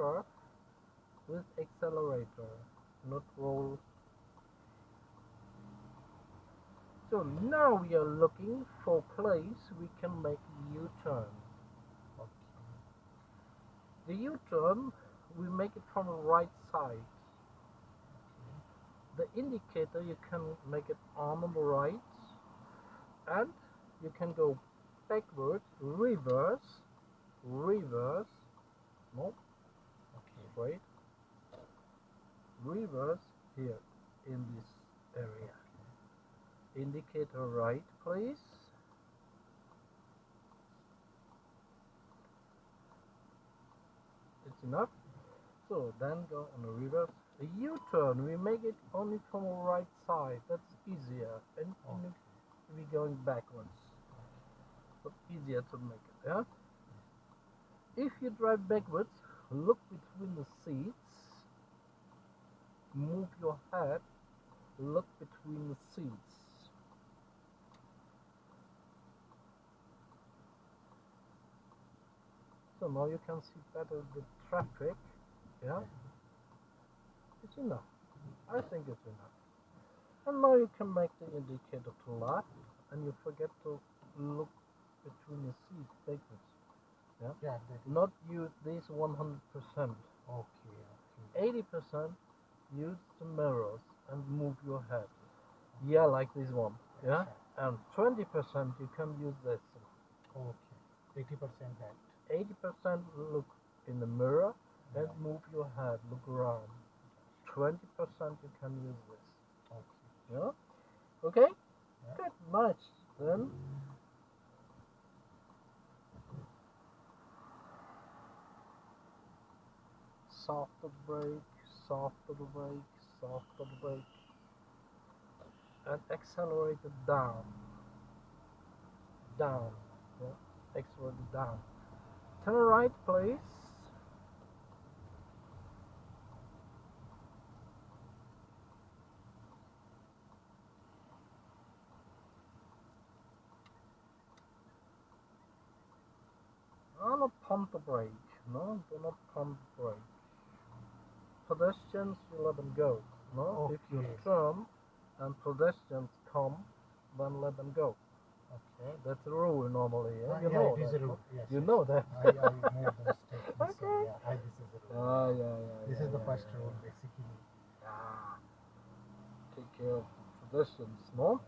car with accelerator, not roll. So now we are looking for place we can make U-turn. Okay. The U-turn, we make it from the right side. Okay. The indicator, you can make it on the right, and you can go backwards, reverse, no, okay, straight, reverse here in this area. Indicator right, please. It's enough. So then go on the reverse. A U-turn, we make it only from the right side. That's easier. And we're going backwards. But easier to make it, yeah? If you drive backwards, look between the seats. Move your head. Look between the seats. So now you can see better the traffic, yeah? It's enough. I think it's enough. And now you can make the indicator to left, and you forget to look between the seats backwards. Yeah? Yeah. Not use this 100%. Okay. 80% use the mirrors and move your head. Yeah, like this one. Yeah? And 20% you can use this. Okay. 80% that. 80% look in the mirror and move your head, look around. 20% you can use this. Okay. Yeah? Okay? Yeah. Good, nice. Then softer brake, softer brake, softer brake. And accelerate it down. Down. Yeah? Accelerate it down. Turn right, please. Do not pump the brake. No, do not pump the brake. Pedestrians, you let them go. No, okay. If you turn and pedestrians come, then let them go. Okay, that's a rule normally. Yeah, you know it is that. A rule. Yes, you know that. I made the mistake. Okay. Yeah, this is a rule. This is the first rule, basically. Take care of the pedestrians, no?